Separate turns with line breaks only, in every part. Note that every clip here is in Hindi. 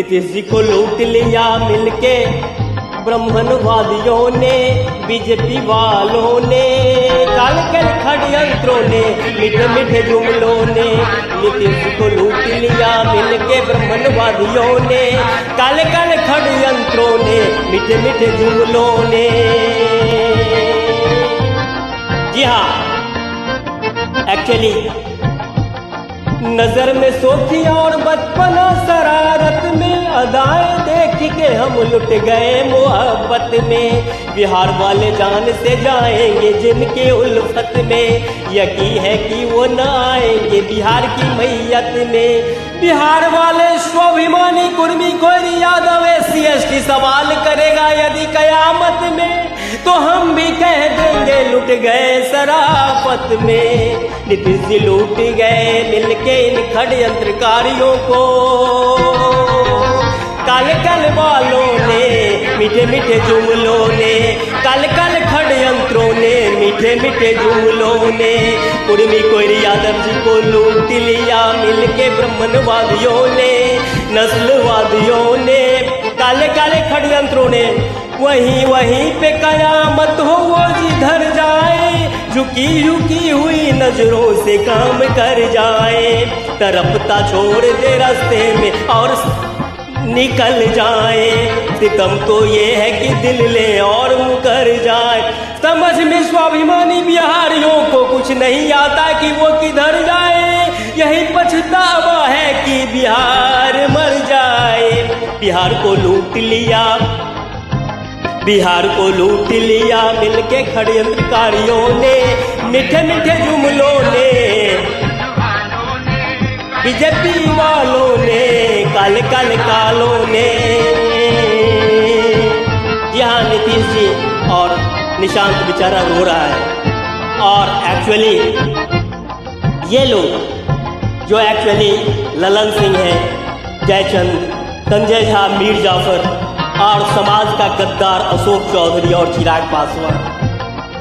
नीतीश जी को लूट लिया मिलके ब्राह्मणवादियों ने, बीजेपी वालों ने, काल कल षड्यंत्रों ने, मीठे मीठे जुमलों ने। नीतीश जी को लूट लिया मिलके ब्राह्मणवादियों ने, काल कल षड्यंत्रों ने, मीठे मीठे जुमलों ने। जी हाँ, एक्चुअली नजर में सोखी और बचपना शरारत में, अदाएं देख के हम लुट गए मोहब्बत में। बिहार वाले जान से जाएंगे जिनके उल्फत में, यकीन है कि वो न आएंगे बिहार की मैयत में। बिहार वाले स्वाभिमानी कुर्मी कोई यादव SC/ST सवाल करेगा यदि कयामत में, तो हम भी कह देंगे लुट गए शराफत में। नीतीश जी लूट गए मिलके इन षड्यंत्रकारियों को, काल कल वालों ने, मीठे मीठे जुमलों ने, काल कल षड्यंत्रों ने, मीठे मीठे जुमलों ने। कुर्मी कोयरी यादव जी को लूट लिया मिलके ब्राह्मणवादियों ने, नस्लवादियों ने, काले काले षड्यंत्रों ने। वहीं वहीं पे कयामत हो वो जिधर जाए, झुकी झुकी हुई नजरों से काम कर जाए। तरफता छोड़ दे रास्ते में और निकल जाए। सितम तो ये है कि दिल ले और मुकर जाए। समझ में स्वाभिमानी बिहारियों को कुछ नहीं आता कि वो किधर जाए। यही पछतावा है कि बिहार मर जाए। बिहार को लूट लिया, बिहार को लूट लिया मिलके षड्यंत्रकारियों ने, मीठे मीठे जुमलों ने, बीजेपी वालों ने, काले काले कालों ने। यहाँ नीतीश जी और निशांत बेचारा रो रहा है। और एक्चुअली ये लोग जो एक्चुअली ललन सिंह है, जयचंद, संजय झा, मीर जाफर और समाज का गद्दार अशोक चौधरी और चिराग पासवान,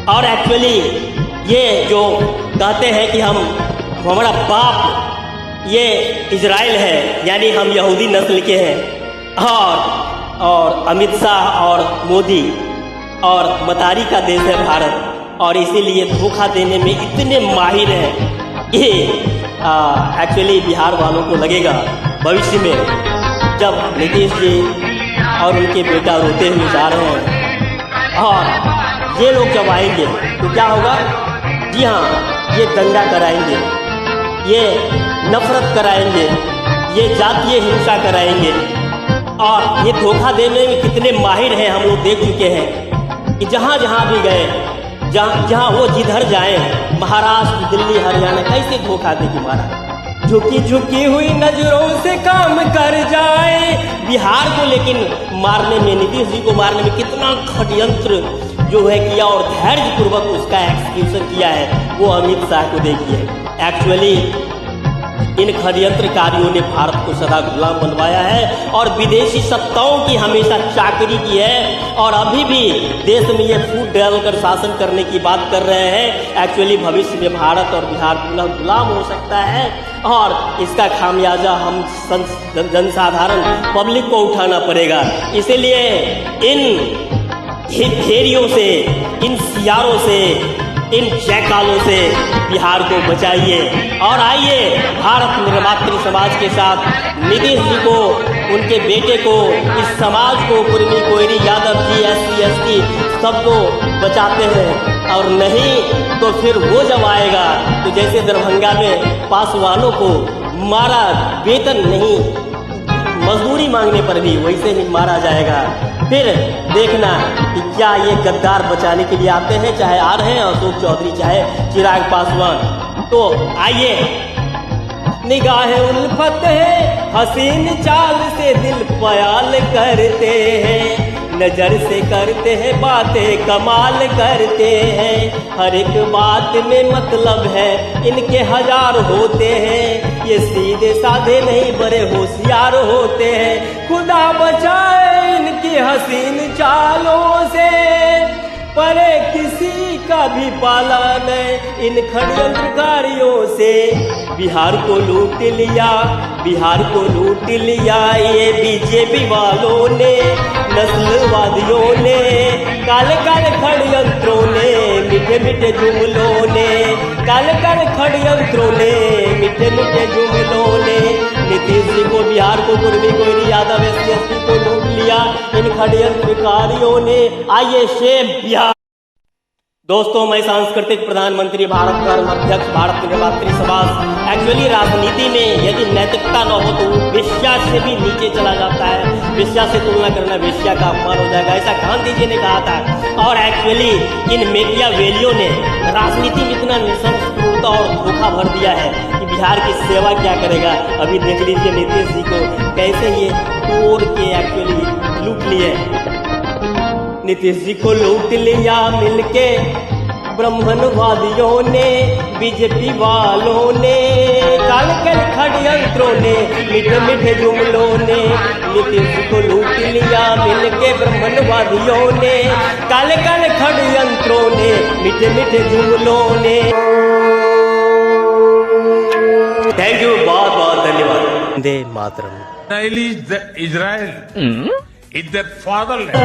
और एक्चुअली ये जो कहते हैं कि हमारा बाप ये इजराइल है, यानी हम यहूदी नस्ल के हैं, और अमित शाह और मोदी और मतारी का देश है भारत, और इसीलिए धोखा देने में इतने माहिर हैं। ये एक्चुअली बिहार वालों को लगेगा भविष्य में जब नीतीश जी और उनके बेटा रोते हुए जा रहे हैं, और ये लोग जब आएंगे तो क्या होगा। जी हाँ, ये दंगा कराएंगे, ये नफरत कराएंगे, ये जातीय हिंसा कराएंगे, और ये धोखा देने में कितने माहिर हैं हम लोग देख चुके हैं कि जहाँ जहाँ भी गए, जहाँ वो जिधर जाए, महाराष्ट्र, दिल्ली, हरियाणा, कैसे धोखा दे कि मारा। झुकी झुकी हुई नजरों से काम कर जाए। बिहार को लेकिन मारने में, नीतीश जी को मारने में कितना षड्यंत्र जो है किया और धैर्यपूर्वक उसका एक्सक्यूशन किया है, वो अमित शाह को देखिए। एक्चुअली इन षड्यंत्रकारियों ने भारत को सदा गुलाम बनवाया है और विदेशी सत्ताओं की हमेशा चाकरी की है, और अभी भी देश में ये फूट डालकर शासन करने की बात कर रहे हैं। एक्चुअली भविष्य में भारत और बिहार पुनः गुलाम हो सकता है, और इसका खामियाजा हम जनसाधारण पब्लिक को उठाना पड़ेगा। इसीलिए इन भेड़ियों से, इन सियारों से, इन जयकालों से बिहार को बचाइए, और आइए भारत निर्मात्री समाज के साथ नीतीश जी को, उनके बेटे को, इस समाज को, कुर्मी कोयरी यादव जी, SC/ST सबको बचाते हैं। और नहीं तो फिर वो जब आएगा तो जैसे दरभंगा में पासवानों को मारा, वेतन नहीं, मजदूरी मांगने पर भी वैसे ही मारा जाएगा। फिर देखना कि क्या ये गद्दार बचाने के लिए आते हैं, चाहे आ रहे हैं अशोक चौधरी, चाहे चिराग पासवान। तो आइए, निगाहें उल्फत है, हसीन चाल से दिल प्याल करते हैं, नजर से करते हैं बातें कमाल करते हैं, हर एक बात में मतलब है इनके हजार होते हैं, ये सीधे साधे नहीं बड़े होशियार होते हैं। खुदा बचाए इनकी हसीन चालों से, परे किसी का भी पाला नहीं इन षड्यंत्रकारियों से। बिहार को लूट लिया, बिहार को लूट लिया ये बीजेपी वालों ने, नस्लवादियों ने, काले काले षड्यंत्रों ने, मीठे मीठे जुमलों ने, काले काले षड्यंत्रों ने, मीठे मीठे जुमलों ने। नीतीश जी को, बिहार को, कुर्मी को, यादव SC को लूट लिया इन षड्यंत्रकारियों ने। आइए शेम बिहार। दोस्तों, मैं सांस्कृतिक प्रधानमंत्री, भारत धर्म अध्यक्ष, भारत निर्वात्री समाज। एक्चुअली राजनीति में यदि नैतिकता न हो तो वेश्या से भी नीचे चला जाता है। वेश्या से तुलना करना वेश्या का अपमान हो जाएगा, ऐसा गांधी जी ने कहा था। और एक्चुअली इन मेकियावेलियों ने राजनीति में इतना निसंस्कृत और धोखा भर दिया है कि बिहार की सेवा क्या करेगा। अभी देख लीजिए नीतीश जी को कैसे ये तोड़ के एक्चुअली लूट लिए। नीतीश जी को लूट लिया मिलके ब्राह्मणवादियों ने, बीजेपी वालों ने, काले काले षड्यंत्रों ने, मीठे मीठे जुमलों ने। नीतीश जी को लूट लिया मिलके ब्राह्मणवादियों ने, काले काले षड्यंत्रों ने, मीठे मीठे जुमलों ने। थैंक यू, बहुत बहुत धन्यवाद। Vande Mataram.
Israel is their fatherland.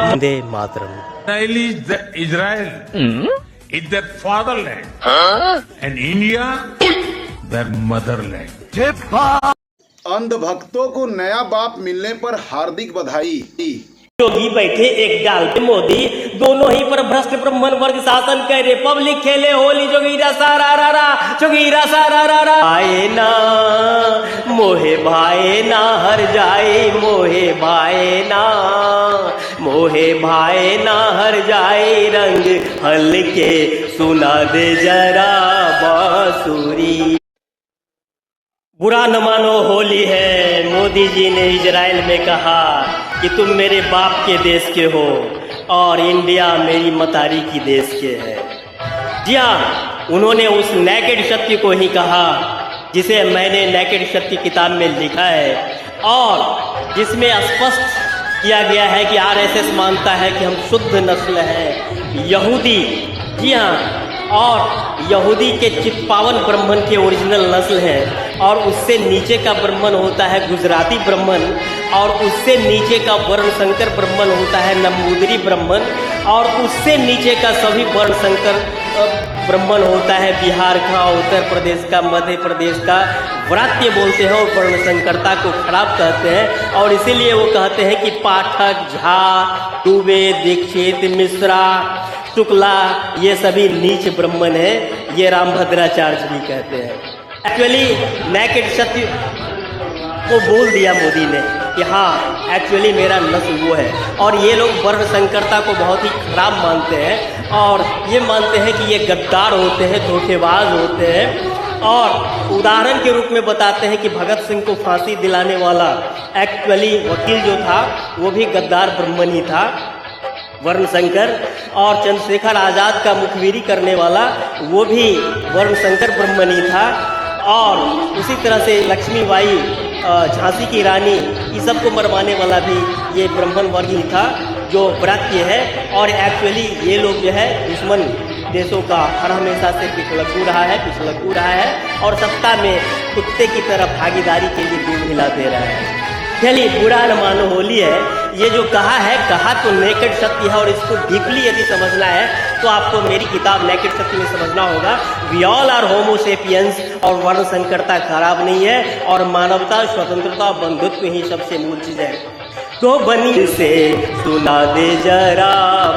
Vande Mataram.
Israel is their fatherland. And India, their motherland.
अंधभक्तों को नया बाप मिलने पर हार्दिक बधाई।
योगी बैठे एक डाल पे मोदी, दोनों ही पर भ्रष्ट ब्राह्मण वर्ग शासन करे। पब्लिक खेले होली जोगीरा सारा रा रा, जोगीरा सारा रा रा। आए ना मोहे भाए ना हर जाए, मोहे भाए ना, मोहे भाए ना हर जाए। रंग हल्के सुना दे जरा बांसुरी। बुरा न मानो होली है, मोदी जी ने इजराइल में कहा कि तुम मेरे बाप के देश के हो और इंडिया मेरी मतारी की देश के है। जी हाँ, उन्होंने उस नेकेड सत्य को ही कहा जिसे मैंने नेकेड सत्य किताब में लिखा है और जिसमें स्पष्ट किया गया है कि RSS मानता है कि हम शुद्ध नस्ल हैं, यहूदी। जी हाँ, और यहूदी के चित्पावन ब्राह्मण के ओरिजिनल नस्ल हैं और उससे नीचे का ब्राह्मण होता है गुजराती ब्राह्मण और उससे नीचे का वर्ण संकर ब्राह्मण होता है नंबूदरी ब्राह्मण और उससे नीचे का सभी वर्ण संकर ब्राह्मण होता है बिहार का, उत्तर प्रदेश का, मध्य प्रदेश का। व्रात्य बोलते हैं और वर्ण संकरता को खराब कहते हैं और इसीलिए वो कहते हैं कि पाठक, झा, दुबे, दीक्षित, मिश्रा, शुक्ला ये सभी नीच ब्राह्मण हैं। ये रामभद्राचार्य भी कहते हैं। एक्चुअली नेकेड सत्य को बोल दिया मोदी ने कि हाँ एक्चुअली मेरा नस्ल वो है और ये लोग वर्ण संकरता को बहुत ही खराब मानते हैं और ये मानते हैं कि ये गद्दार होते हैं, धोखेबाज होते हैं। और उदाहरण के रूप में बताते हैं कि भगत सिंह को फांसी दिलाने वाला एक्चुअली वकील जो था वो भी गद्दार ब्राह्मण ही था, वर्ण संकर। और चंद्रशेखर आजाद का मुखबिरी करने वाला वो भी वर्ण संकर ब्राह्मण ही था। और उसी तरह से लक्ष्मीबाई, झांसी की रानी, इस सब को मरवाने वाला भी ये ब्राह्मण वर्ग ही था जो व्रात्य है। और एक्चुअली ये लोग जो है दुश्मन देशों का हर हमेशा से पिछलकू रहा है और सत्ता में कुत्ते की तरह भागीदारी के लिए दूध हिलाते रहा है। चलिए, बुरा न मानो होली है। ये जो कहा तो नेकेड सत्य है और इसको डीपली यदि समझना है तो आपको मेरी किताब नेकेड सत्य में समझना होगा। We all are homo sapiens और वर्ण संकरता खराब नहीं है और मानवता, स्वतंत्रता, बंधुत्व ही सबसे मूल चीज है। तो बनी से सुना दे जरा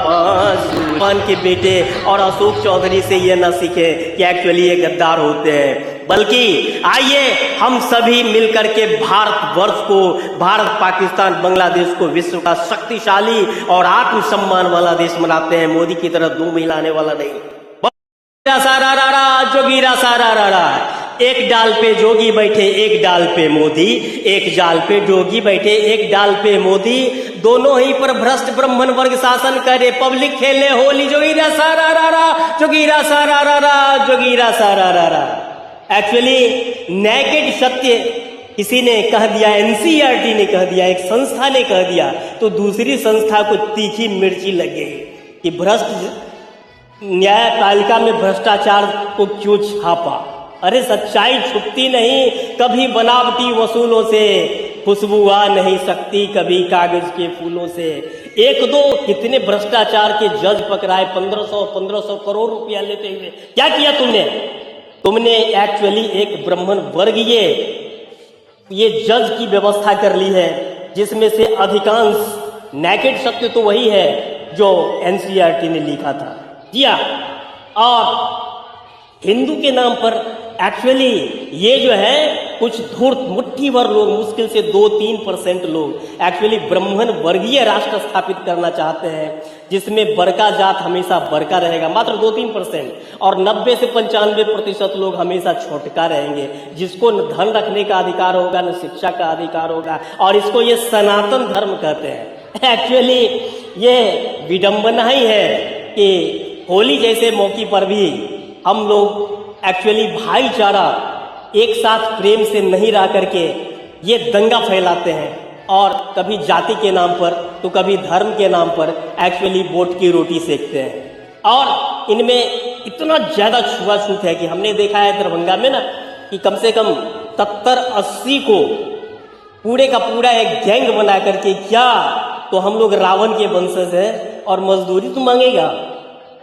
बांसुरी के बेटे और अशोक चौधरी से ये न सीखे कि एक्चुअली ये गद्दार होते हैं, बल्कि आइए हम सभी मिलकर के भारतवर्ष को, भारत, पाकिस्तान, बांग्लादेश को विश्व का शक्तिशाली और आत्मसम्मान वाला देश बनाते हैं। मोदी की तरह दूम हिलाने वाला नहीं। सारा रारा जोगीरा सारा रारा, एक डाल पे जोगी बैठे एक डाल पे मोदी, एक डाल पे जोगी बैठे एक डाल पे मोदी, दोनों ही पर भ्रष्ट ब्राह्मण वर्ग शासन करे। पब्लिक खेले होली जोगीरा सारा रारा, जोगीरा सारा रारा, जोगीरा सारा रारा। एक्चुअली नेकेड सत्य किसी ने कह दिया, एनसीईआरटी ने कह दिया, एक संस्था ने कह दिया, तो दूसरी संस्था को तीखी मिर्ची लग गई कि भ्रष्ट न्यायपालिका में भ्रष्टाचार को क्यों छापा। अरे सच्चाई छुपती नहीं कभी बनावटी वसूलों से, खुशबू आ नहीं सकती कभी कागज के फूलों से। एक दो कितने भ्रष्टाचार के जज पकड़ाए 1500 करोड़ रुपया लेते हुए। क्या किया तुमने एक्चुअली एक ब्राह्मण वर्गीय ये जज की व्यवस्था कर ली है, जिसमें से अधिकांश नेकेड सत्य तो वही है जो एनसीईआरटी ने लिखा था। जी हाँ, और हिंदू के नाम पर एक्चुअली ये जो है कुछ धूर्त मुट्ठी भर लोग, मुश्किल से 2-3% लोग एक्चुअली ब्राह्मण वर्गीय राष्ट्र स्थापित करना चाहते हैं, जिसमें बड़का जात हमेशा बड़का रहेगा, मात्र 2-3%, और 90 से 95% लोग हमेशा छोटका रहेंगे, जिसको न धन रखने का अधिकार होगा न शिक्षा का अधिकार होगा, और इसको ये सनातन धर्म कहते हैं। एक्चुअली ये विडंबना ही है कि होली जैसे मौके पर भी हम लोग एक्चुअली भाईचारा एक साथ प्रेम से नहीं रह करके ये दंगा फैलाते हैं, और कभी जाति के नाम पर तो कभी धर्म के नाम पर एक्चुअली वोट की रोटी सेकते हैं। और इनमें इतना ज्यादा छुआछूत है कि हमने देखा है दरभंगा में ना कि कम से कम 70-80 को पूरे का पूरा एक गैंग बना करके, क्या तो हम लोग रावण के वंशज हैं और मजदूरी तो मांगेगा,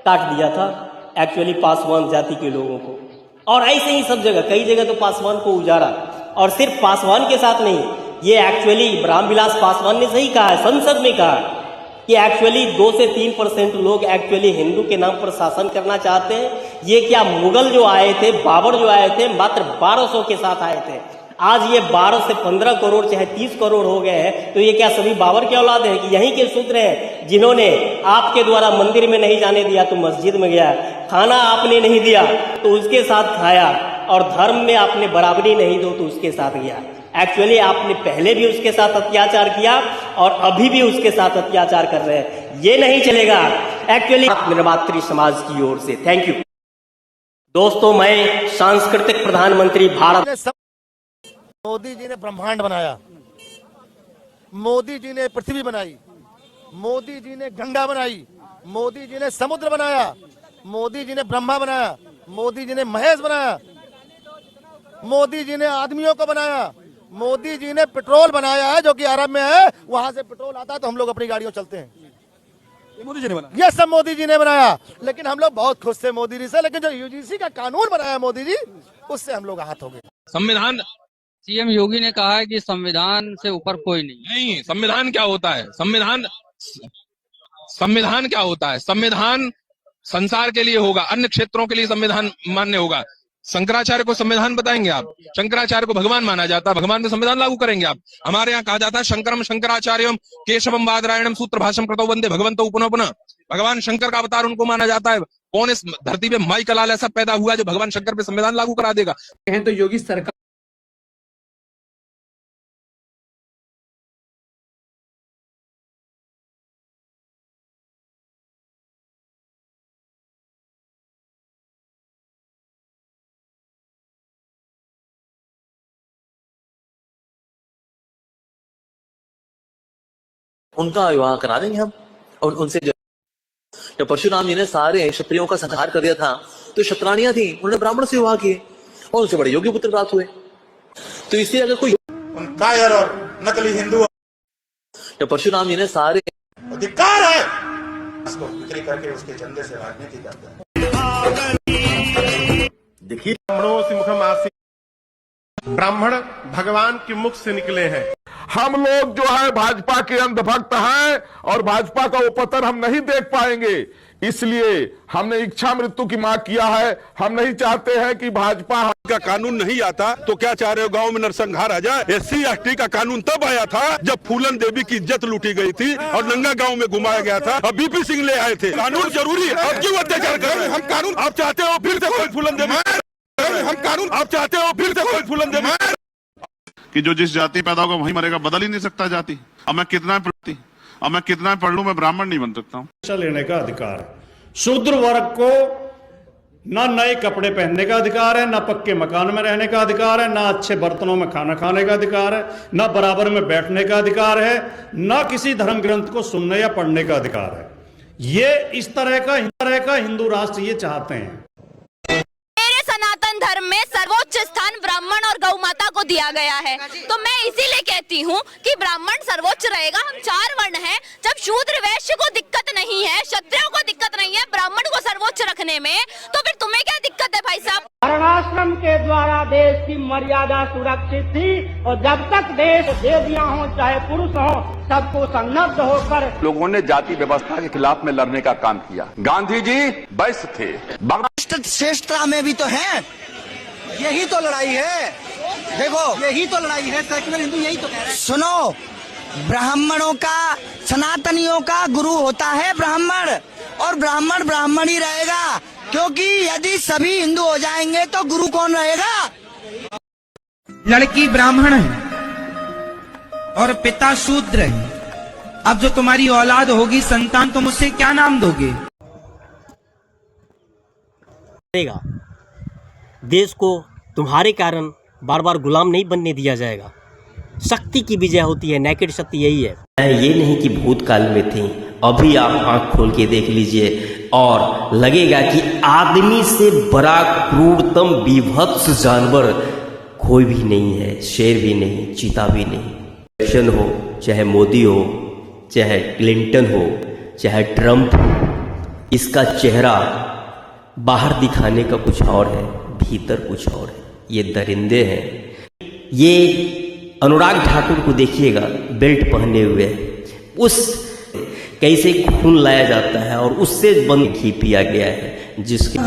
काट दिया था एक्चुअली पासवान जाति के लोगों को। और ऐसे ही सब जगह, कई जगह तो पासवान को उजाड़ा, और सिर्फ पासवान के साथ नहीं, ये एक्चुअली रामविलास पासवान ने सही कहा है, संसद में कहा कि एक्चुअली 2 से 3% लोग एक्चुअली हिंदू के नाम पर शासन करना चाहते हैं। ये क्या मुगल जो आए थे, बाबर जो आए थे, मात्र 1200 के साथ आए थे, आज ये 12 से 15 करोड़ चाहे 30 करोड़ हो गए हैं, तो ये क्या सभी बाबर के औलाद है कि यहीं के सूत्र हैं जिन्होंने आपके द्वारा मंदिर में नहीं जाने दिया तो मस्जिद में गया, खाना आपने नहीं दिया तो उसके साथ खाया, और धर्म में आपने बराबरी नहीं दो तो उसके साथ गया। एक्चुअली आपने पहले भी उसके साथ अत्याचार किया और अभी भी उसके साथ अत्याचार कर रहे हैं, ये नहीं चलेगा एक्चुअली निर्मात्री समाज की ओर से। थैंक यू दोस्तों। मैं सांस्कृतिक प्रधानमंत्री भारत।
मोदी जी ने ब्रह्मांड बनाया, मोदी जी ने पृथ्वी बनाई, मोदी जी ने गंगा बनाई, मोदी जी ने समुद्र बनाया, मोदी जी ने ब्रह्मा बनाया, मोदी जी ने महेश बनाया, मोदी जी ने आदमियों को बनाया, मोदी जी ने पेट्रोल बनाया है जो कि अरब में है, वहां से पेट्रोल आता है तो हम लोग अपनी गाड़ियों चलते हैं, ये मोदी जी ने बनाया, ये सब मोदी जी ने बनाया। लेकिन हम लोग बहुत खुश थे मोदी जी से, लेकिन जो यूजीसी का कानून बनाया मोदी जी, उससे हम लोग आहत हो गए।
संविधान,
सीएम योगी ने कहा है कि संविधान से ऊपर कोई
नहीं, संविधान क्या होता है? संविधान क्या होता है? संविधान संसार के लिए होगा, अन्य क्षेत्रों के लिए संविधान मान्य होगा। शंकराचार्य को संविधान बताएंगे आप? शंकराचार्य को भगवान माना जाता है, भगवान में संविधान लागू करेंगे आप? हमारे यहाँ कहा जाता है शंकरम शंकराचार्यम केशवम बादरायणम सूत्र भाषम कृतो वंदे भगवंतो पुनः पुनः। भगवान शंकर का अवतार उनको माना जाता है। कौन इस धरती पे माई का लाल ऐसा पैदा हुआ जो भगवान शंकर पे संविधान लागू करा देगा?
तो योगी सरकार
उनका विवाह करा देंगे हम। और उनसे जब परशुराम जी ने सारे क्षत्रियों का संहार कर दिया था तो क्षत्राणियां थी, उन्होंने ब्राह्मण से विवाह किए और उनसे बड़े योग्य पुत्र प्राप्त हुए। तो इसलिए अगर कोई
कायर और नकली हिंदू,
जब परशुराम जी ने सारे
अधिकार है इसको बिक्री करके उसके झंडे से राजनीति करते हैं।
देखिए, ब्राह्मण भगवान के मुख से निकले हैं।
हम लोग जो है भाजपा के अंधभक्त हैं और भाजपा का वो पतन हम नहीं देख पाएंगे, इसलिए हमने इच्छा मृत्यु की मांग किया है। हम नहीं चाहते हैं कि भाजपा
का कानून नहीं आता तो क्या चाह रहे हो गांव में नरसंहार आ जाए? SC/ST का कानून तब आया था जब फूलन देवी की इज्जत लूटी गई थी और नंगा गांव में घुमाया गया था और BP सिंह ले आए थे। कानून जरूरी है, अब क्यों अत्याचार कर रहे हैं? हम कानून, आप चाहते हो फिर से कोई फूलन देवी, हम कानून, आप चाहते हो फिर से कोई फूलन देवी
कि जो जिस जाति पैदा होगा वही मरेगा, बदल ही नहीं सकता जाति। अब मैं कितना पढ़ लूं, मैं ब्राह्मण नहीं बन सकता हूँ।
लेने का अधिकार है। शूद्र वर्ग को
ना नए कपड़े पहनने का अधिकार है, ना पक्के मकान में रहने का अधिकार है, ना अच्छे बर्तनों में खाना खाने का अधिकार है, ना बराबर में बैठने का अधिकार है, ना किसी धर्म ग्रंथ को सुनने या पढ़ने का अधिकार है। ये इस तरह का हिंदू राष्ट्र ये चाहते हैं।
मेरे सनातन धर्म में सर्वोच्च स्थान ब्राह्मण और गौ माता को दिया गया है, तो मैं इसीलिए कहती हूँ कि ब्राह्मण सर्वोच्च रहेगा। हम 4 वर्ण हैं, जब शूद्र वैश्य को दिक्कत नहीं है, क्षत्रियों को दिक्कत नहीं है ब्राह्मण को सर्वोच्च रखने में, तो फिर तुम्हें क्या दिक्कत है भाई साहब?
वर्णाश्रम के द्वारा देश की मर्यादा सुरक्षित थी और जब तक देश देवियां हो चाहे पुरुष हो सबको संबद्ध होकर
लोगों ने जाति व्यवस्था के खिलाफ में लड़ने का काम किया। गांधी जी वैश्य थे।
श्रेष्ठता में भी तो है, यही तो लड़ाई है। देखो यही तो लड़ाई है, सेक्युलर हिंदू यही तो कह रहे हैं। सुनो, ब्राह्मणों का, सनातनियों का गुरु होता है ब्राह्मण, और ब्राह्मण ब्राह्मण ही रहेगा, क्योंकि यदि सभी हिंदू हो जाएंगे तो गुरु कौन रहेगा?
लड़की ब्राह्मण है और पिता शूद्र है। अब जो तुम्हारी औलाद होगी, संतान, तुम उससे क्या नाम दोगे?
देश को तुम्हारे कारण बार बार गुलाम नहीं बनने दिया जाएगा। शक्ति की विजय होती है, नेकेड शक्ति यही है। ये नहीं कि भूतकाल में थी, अभी आप आंख खोल के देख लीजिए और लगेगा कि आदमी से बड़ा क्रूरतम विभत्स जानवर कोई भी नहीं है। शेर भी नहीं, चीता भी नहीं। इलेक्शन हो, चाहे मोदी हो, चाहे क्लिंटन हो, चाहे ट्रंप हो, इसका चेहरा बाहर दिखाने का कुछ और है, भीतर कुछ और है। ये दरिंदे हैं। ये अनुराग ठाकुर को देखिएगा, बेल्ट पहने हुए, उस कैसे खून लाया जाता है और उससे बंद घी पिया गया है, जिसके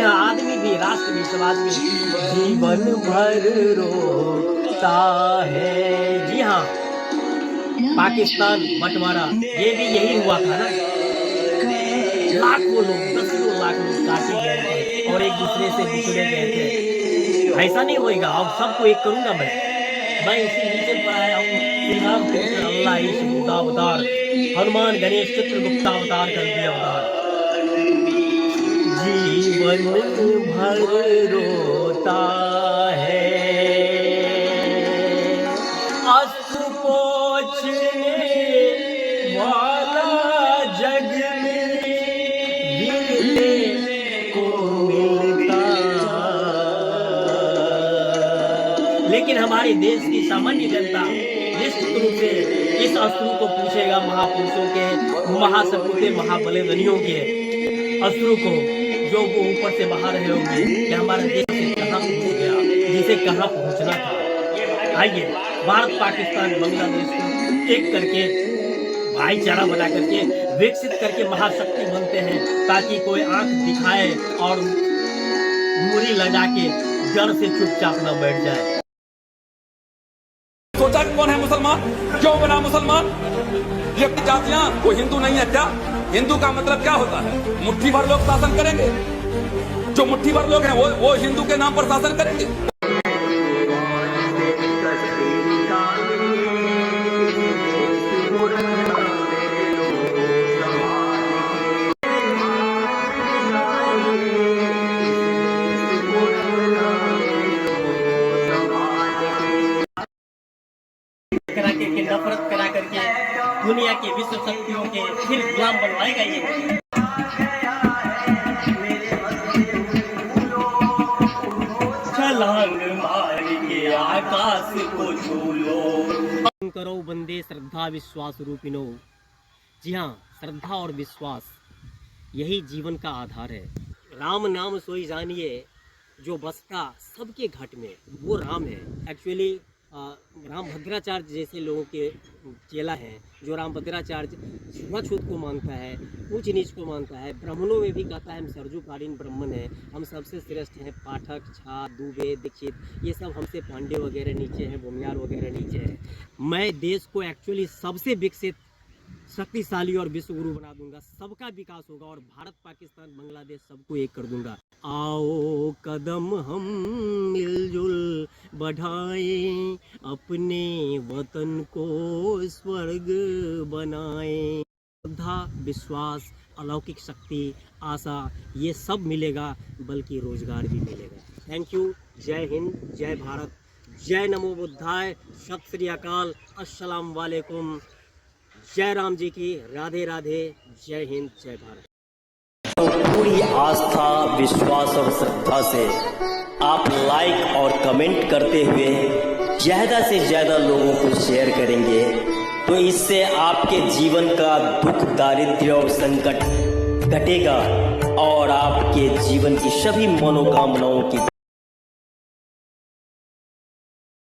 आदमी भी, राष्ट्र भी, समाज भी जीवन भर रोता है। जी हाँ, पाकिस्तान बंटवारा ये भी यही हुआ था ना। लाखों लोग, 10 लाख लोग काटे गए थे और एक दूसरे से बिछड़े गए थे। ऐसा नहीं होएगा। अब सबको एक करूंगा मैं इसी नीचे पर आया हूँ। श्री राम कृष्ण अल्लाह ईश बुद्धा अवतार, हनुमान गणेश चित्रगुप्ता अवतार कर दिया अवतार। जीवन भर रोता है, अश्रु पोंछने वाला जग में गिरने को मिलता। लेकिन हमारे देश की सामान्य जनता निश्चित रूप से इस अश्रु को पूछेगा महापुरुषों के, महासपूते, महाबलिदानियों के अश्रु को, जो वो ऊपर से बाहर रहे होंगे कि हमारा देश से कहाँ पहुँच गया, जिसे कहाँ पहुँचना था। आइए भारत, पाकिस्तान, बांग्लादेश को एक करके भाईचारा बना करके विकसित करके महाशक्ति बनते हैं, ताकि कोई आंख दिखाए और मुरी लगा के जड़ से चुपचाप न बैठ जाए।
सोचा कौन है मुसलमान, क्यों बना मुसलमान? ये जातियां वो हिंदू नहीं है क्या? हिंदू का मतलब क्या होता है? मुट्ठी भर लोग शासन करेंगे। जो मुट्ठी भर लोग हैं वो हिंदू के नाम पर शासन करेंगे।
नफरत करा करके दुनिया के विश्व शक्तियों के फिर गुलाम बनवाएगा ये। छलांग मार के आकाश को छू लो, करो बंदे श्रद्धा विश्वास रूपिनो। जी हाँ, श्रद्धा और विश्वास यही जीवन का आधार है। राम नाम सोई जानिए, जो बसता सबके घट में वो राम है। एक्चुअली राम भद्राचार्य जैसे लोगों के चेला हैं, जो राम भद्राचार्य छुआछूत को मानता है, ऊंच नीच को मानता है। ब्राह्मणों में भी कहता है हम सरजूकालीन ब्राह्मण हैं, हम सबसे श्रेष्ठ हैं। पाठक, झा, दुबे, दीक्षित, ये सब हमसे पांडे वगैरह नीचे हैं, भूमियार वगैरह नीचे हैं। मैं देश को एक्चुअली सबसे विकसित शक्तिशाली और विश्व गुरु बना दूंगा, सबका विकास होगा और भारत पाकिस्तान बांग्लादेश सबको एक कर दूंगा। आओ कदम हम मिलजुल बढ़ाएं, अपने वतन को स्वर्ग बनाएं। श्रद्धा, विश्वास, अलौकिक शक्ति, आशा, ये सब मिलेगा, बल्कि रोजगार भी मिलेगा। Thank you. जय हिंद, जय भारत, जय नमो बुद्धाय, सत श्री अकाल, अस्सलाम वालेकुम, जय राम जी की, राधे राधे, जय हिंद, जय भारत। तो पूरी आस्था, विश्वास और श्रद्धा से आप लाइक और कमेंट करते हुए ज्यादा से ज्यादा लोगों को शेयर करेंगे तो इससे आपके जीवन का दुख, दारिद्र्य और संकट घटेगा और आपके जीवन की सभी मनोकामनाओं की